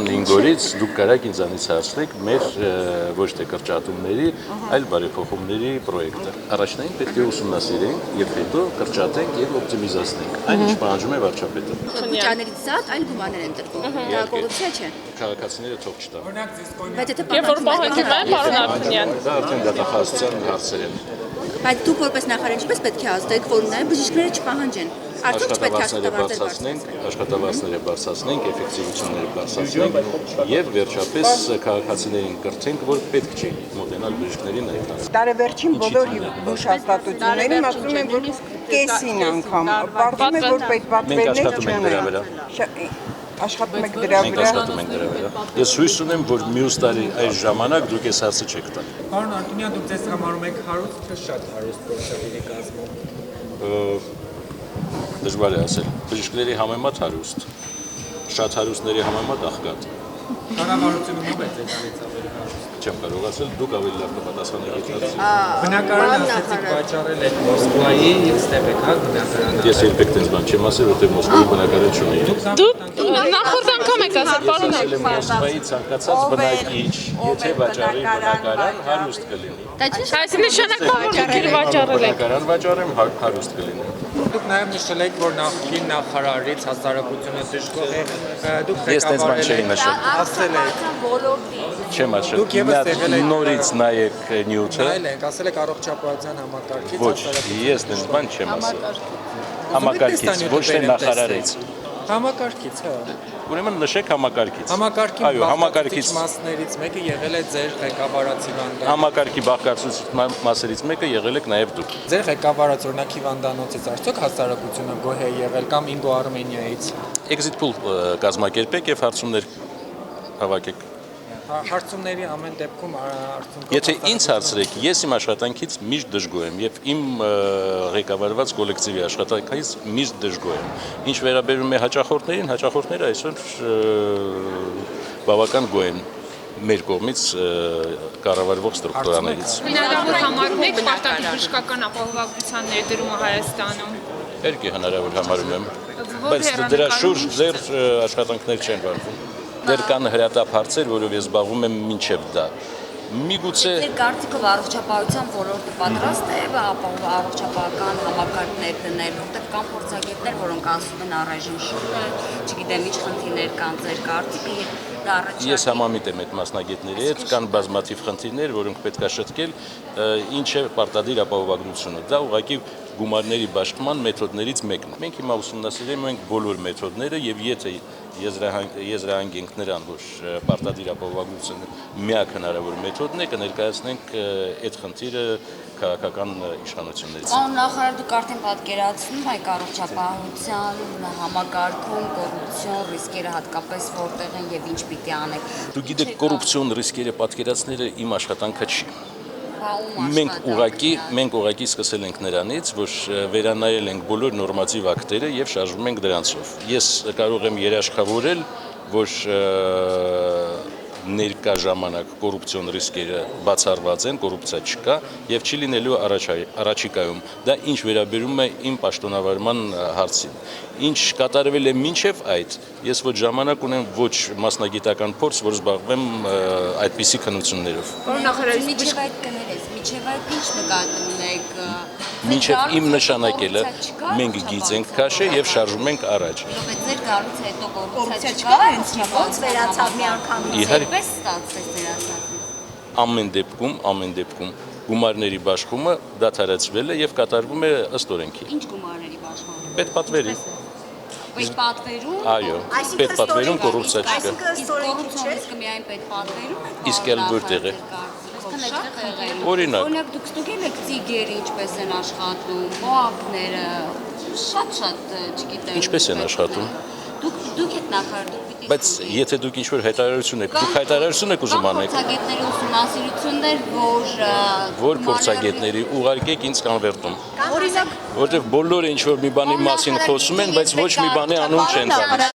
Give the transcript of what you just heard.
Ինգորից դուք կարաք ինձանից հարցնեք մեր ոչ թե կրճատումների, այլ բարեփոխումների պրոյեկտը։ Առաջնային պետք է ուսումնասիրենք եւ հետո կրճատենք եւ օպտիմիզացնենք։ Այն ինչ պահանջում է վարչապետը։ Վճարներից զատ այլ գումարներ են տրվում։ Դա կոռուպցիա չէ։ Քաղաքացիները թող չտան։ Բայց եթե Եվ որ պահանջում են, պարոն Արփինյան։ Դա արդեն դատախազության հարցեր են։ Բայց դուք որպես նախարար ինչպես պետք է ազդեք, որ նաև բժիշկները չպահանջեն։ Արդյոք չպետք է աշխատավարձները բարձրացնենք, էֆեկտիվությունները բարձրացնենք եւ վերջապես քաղաքացիներին կրթենք, որ պետք չի մոտենալ բժիշկներին այդտեղ։ Տարեվերջին բոլոր բուժ հաստատություններում ասում են, որ կեսին անգամ պարզվում է, որ պետպատվերներ չեն։ Աշխատում եք դրա Մենք վրա։ աշխատում ենք դրա վրա։ Ես հույս ունեմ, որ մյուս տարի այս ժամանակ դուք այս հարցը չեք տալ։ Պարոն Արտունյան, դուք ձեզ համարում եք հարուստ, թե շատ հարուստ փոխշավերի կազմում։ Դժվար է ասել։ Բժիշկների համեմատ հարուստ, շատ հարուստների համեմատ աղքատ։ Կառավարությունը ով է ձեզանից ավելի հարուստ։ Չեմ կարող ասել, դուք ավելի լավ կպատասխանեք այդ հարցին։ Բնակարանը ասեցիք վաճառել եք Մոսկվայի եւ Ստեփեկա բնակարանը։ Ես երբեք տենց բան չեմ ասել, որտեղ Մոսկվայի բնակարան չունեի։ Դուք նախորդ անգամ եք ասել, պարոն Մոսկվայի ցանկացած բնակիչ, եթե վաճառի բնակարան, հարուստ կլինի։ Այս նշանակում որ դուք վաճառել եք։ Բնակարան վաճառեմ, հարուստ կլինի։ Դուք նաեւ նշել եք, որ նախկին նախարարից հասարակությունը դժգոհ է։ Դուք Ես տենց բան չէի նշել։ ասել եք։ Չեմ ասել։ Դուք ևս եղել եք Նորից նայեք նյութը։ Նայել եք, ասել եք առողջապահության համակարգից Ոչ, ես տենց բան չեմ ասել։ Համակարգից, ոչ թե նախարարից։ Համակարգից, հա։ Ուրեմն նշեք համակարգից։ Համակարգի Այո, համակարգից մասներից մեկը եղել է ձեր ղեկավարացի վանդան։ Համակարգի բաղկացուցիչ մասերից մեկը եղել եք նաև դուք։ Ձեր ղեկավարած օրինակի վանդանոցից արդյոք հասարակությունը գոհ է եղել կամ Ինգո Արմենիայից։ Exit poll կազմակերպեք եւ հարցումներ հավաքեք։ Հարցումների ամեն դեպքում արդյունքով Եթե ինձ հարցրեք, ես իմ աշխատանքից միշտ դժգոհ եմ եւ իմ ղեկավարված կոլեկտիվի աշխատանքից միշտ դժգոհ եմ։ Ինչ վերաբերում է հաճախորդներին, հաճախորդները այսօր բավական գոհ են մեր կողմից կառավարվող ստրուկտուրաներից։ Հնարավոր համարում եք պարտադիր բժշկական ապահովագրության ներդրումը Հայաստանում։ Պետք է հնարավոր համարում եմ, բայց դրա շուրջ ձեր աշխատանքներ չեն վարվում։ Դեռ կան հրատապ հարցեր, որով ես զբաղվում եմ մինչև դա։ Միգուցե Ձեր կարծիքով առողջապահության ոլորտը պատրաստ է առողջապահական համակարգներ դնել, որտեղ կան փորձագետներ, որոնք ասում են առայժմ շուտ է, չգիտեմ ինչ խնդիրներ կան ձեր կարծիքը դա առաջարկի։ Ես համամիտ եմ այդ մասնագետների հետ, կան բազմաթիվ խնդիրներ, որոնք պետք է շտկել, ինչ է պարտադիր ապահովագրությունը։ Դա ուղղակի գումարների բաշխման մեթոդներից մեկն է։ Մենք հիմա ուսումնասիրում ենք բոլոր մեթոդները եւ եթե եզրահանգենք նրան, որ պարտադիր ապահովագրությունը միակ հնարավոր մեթոդն է, կներկայացնենք այդ խնդիրը քաղաքական իշխանություններից։ Պարոն նախարար, դուք արդեն պատկերացնում եք առողջապահության համակարգում կոռուպցիոն ռիսկերը հատկապես որտեղ են եւ ինչ պիտի անեք։ Դուք գիտեք, կոռուպցիոն ռիսկերը պատկերացնելը իմ աշխատանքը չի։ Մենք ուղղակի սկսել ենք նրանից, որ վերանայել ենք բոլոր նորմատիվ ակտերը եւ շարժվում ենք դրանցով։ Ես կարող եմ երաշխավորել, որ ներկա ժամանակ կոռուպցիոն ռիսկերը բացառված են, կոռուպցիա չկա եւ չի լինելու առաջիկայում։ Դա ինչ վերաբերում է իմ պաշտոնավարման հարցին։ Ինչ կատարվել է մինչև այդ, ես ոչ ժամանակ ունեմ, ոչ մասնագիտական փորձ, որ զբաղվեմ այդպիսի քննություններով։ Պարոն նախարար, Միջև այդ կներես, միջև այդ ինչ նկատի ունեք։ Մինչև իմ նշանակելը մենք գիծենք քաշը եւ շարժվում ենք առաջ։ Ձեր գալուց հետո կոռուպցիա չկա, հենց ոնց վերացավ մի անգամ։ Պես ստացվեց դեր ասած։ Ամեն դեպքում գումարների բաշխումը դադարեցվել է եւ կատարվում է ըստ օրենքի։ Ինչ գումարների բաշխումը։ Պետպատվերի։ Պետպատվերում։ Այո, պետպատվերում կոռուպցիա չկա։ Իսկ կոռուպցիոն ռիսկը միայն պետպատվերում է։ Իսկ էլ որտեղ է։ Օրինակ դուք ստուգել եք ծիգերը ինչպես են աշխատում, մոապները, շատ, չգիտեմ։ Ինչպես են աշխատում։ Դուք եք նախարար, դուք պիտի։ Բայց եթե դուք ինչ-որ հայտարարություն եք, դուք հայտարարություն եք ուզում անեք։ Փորձագետների ուսումնասիրություններ, Որ փորձագետների ուղարկեք ինձ կանվերտում։ Օրինակ, Որտեղ բոլորը ինչ-որ մի բանի մասին խոսում են, բայց ոչ մի բանի անուն չեն տալիս։